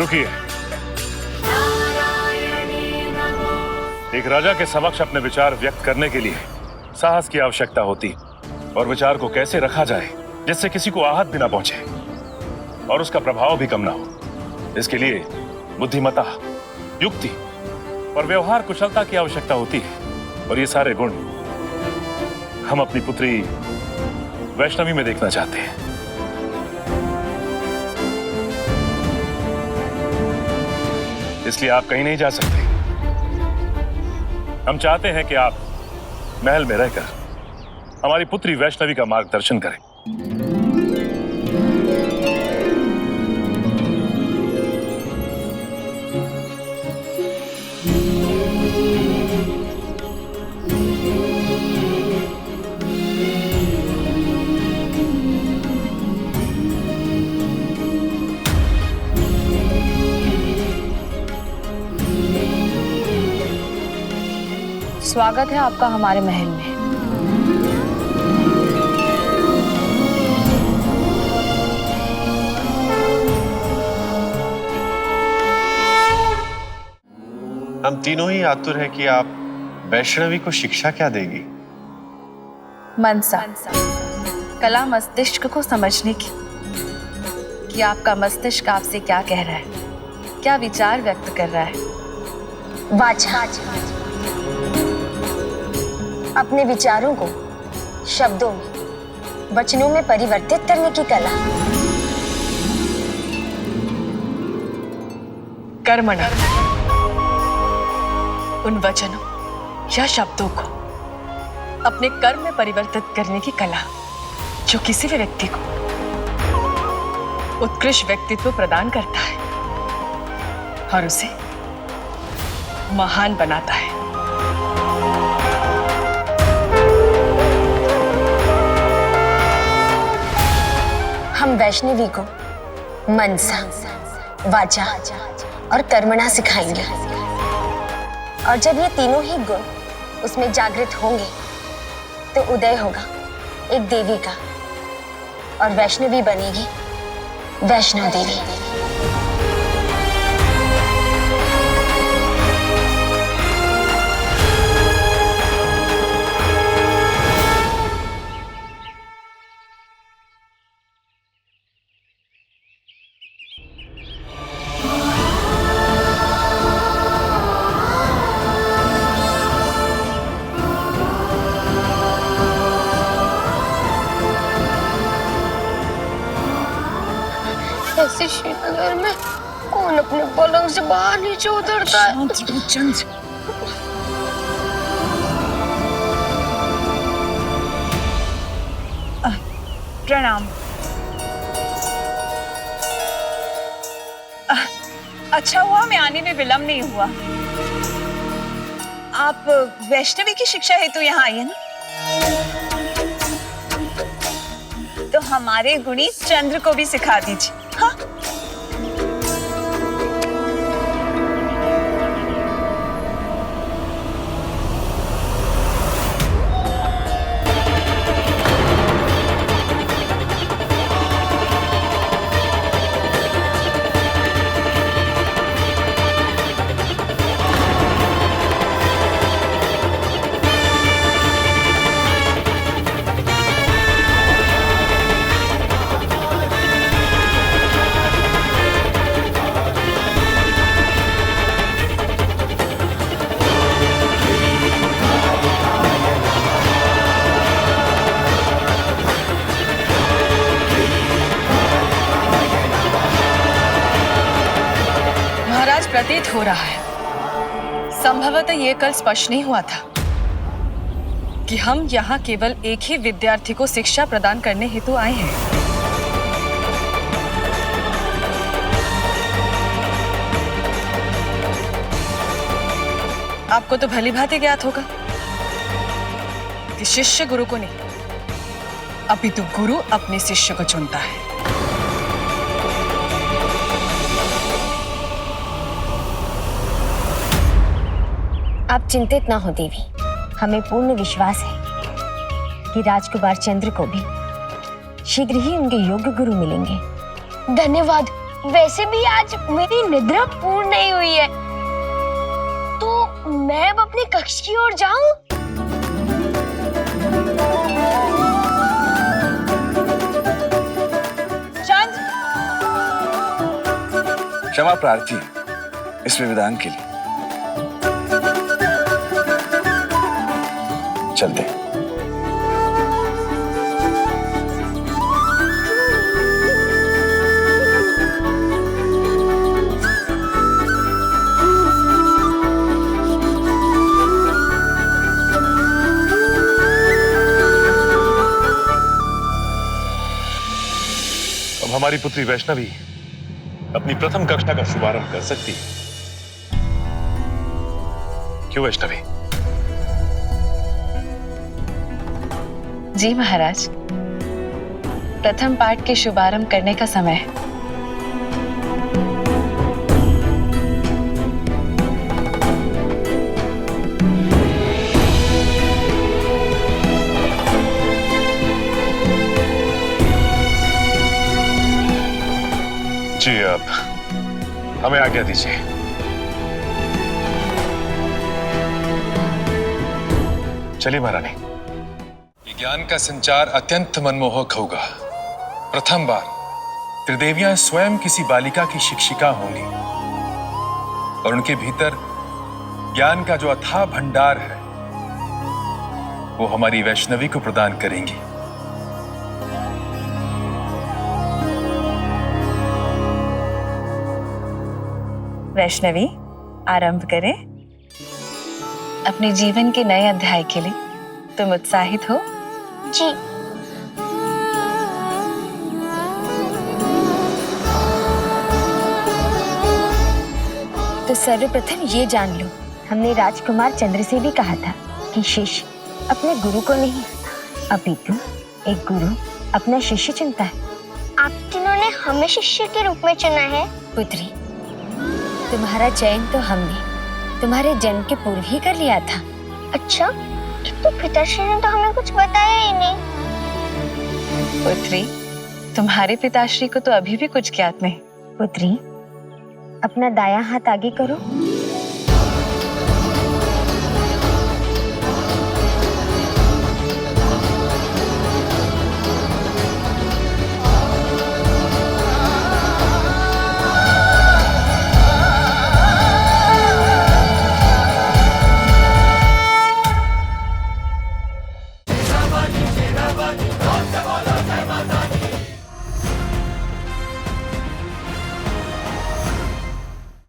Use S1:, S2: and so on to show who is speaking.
S1: रुकिए। एक राजा के समक्ष अपने विचार व्यक्त करने के लिए साहस की आवश्यकता होती और विचार को कैसे रखा जाए जिससे किसी को आहत भी ना पहुंचे और उसका प्रभाव भी कम ना हो। इसके लिए बुद्धिमत्ता, युक्ति और व्यवहार कुशलता की आवश्यकता होती है और ये सारे गुण हम अपनी पुत्री वैष्णवी में देखना चाहते हैं। इसलिए आप कहीं नहीं जा सकते। हम चाहते हैं कि आप महल में रहकर हमारी पुत्री वैष्णवी का मार्गदर्शन करें।
S2: स्वागत है आपका हमारे महल में।
S3: हम तीनों ही आतुर हैं कि आप वैष्णवी को शिक्षा क्या देगी।
S2: मनसा, कला मस्तिष्क को समझने की, कि आपका मस्तिष्क आपसे क्या कह रहा है, क्या विचार व्यक्त कर रहा है।
S4: वाचा, अपने विचारों को शब्दों में, वचनों में परिवर्तित करने की कला।
S2: कर्मणा, उन वचनों या शब्दों को अपने कर्म में परिवर्तित करने की कला जो किसी भी व्यक्ति को उत्कृष्ट व्यक्तित्व प्रदान करता है और उसे महान बनाता है।
S4: हम वैष्णवी को मनसा, वाचा और कर्मणा सिखाएंगे और जब ये तीनों ही गुण उसमें जागृत होंगे तो उदय होगा एक देवी का और वैष्णवी बनेगी वैष्णव देवी। ऐसे श्रीनगर में कौन अपने पलंग से बाहर नीचे उतरता है? चंद,
S2: प्रणाम। अच्छा हुआ मैं आने में विलंब नहीं हुआ। आप वैष्णवी की शिक्षा हेतु यहाँ आई है ना? तो हमारे गुणी चंद्र को भी सिखा दीजिए। हाँ? प्रतीत हो रहा है, संभवतः ये कल स्पष्ट नहीं हुआ था कि हम यहाँ केवल एक ही विद्यार्थी को शिक्षा प्रदान करने हेतु आए हैं। आपको तो भली भांति ज्ञात होगा कि शिष्य गुरु को नहीं, अपितु गुरु अपने शिष्य को चुनता है।
S4: आप चिंतित ना हो देवी, हमें पूर्ण विश्वास है कि राजकुमार चंद्र को भी शीघ्र ही उनके योग्य गुरु मिलेंगे। धन्यवाद वैसे भी आज मेरी निद्रा पूर्ण नहीं हुई है, तो मैं अब अपने कक्ष की ओर जाऊं?
S2: चांद,
S5: क्षमा प्रार्थी इसमें विधान के लिए। चलते।
S1: अब हमारी पुत्री वैष्णवी अपनी प्रथम कक्षा का शुभारंभ कर सकती है। क्यों वैष्णवी?
S2: जी महाराज, प्रथम पाठ के शुभारंभ करने का समय है।
S1: जी, अब हमें आज्ञा दीजिए। चलिए महारानी।
S6: ज्ञान का संचार अत्यंत मनमोहक होगा। प्रथम बार त्रिदेवियां स्वयं किसी बालिका की शिक्षिका होंगी और उनके भीतर ज्ञान का जो अथाह भंडार है वो हमारी वैष्णवी को प्रदान करेंगी।
S2: वैष्णवी, आरंभ करें। अपने जीवन के नए अध्याय के लिए तुम उत्साहित हो?
S4: जी। तो सर्वप्रथम ये जान लो, हमने राजकुमार चंद्र से भी कहा था कि शिष्य अपने गुरु को नहीं, अपितु एक गुरु अपना शिष्य चुनता है।
S7: आप तीनों ने हमें शिष्य के रूप में चुना है।
S4: पुत्री, तुम्हारा चयन तो हमने तुम्हारे जन्म के पूर्व ही कर लिया था।
S7: अच्छा, तो पिताश्री ने तो हमें कुछ बताया ही नहीं।
S2: पुत्री, तुम्हारे पिताश्री को तो अभी भी कुछ ज्ञात नहीं।
S4: पुत्री, अपना दायां हाथ आगे करो।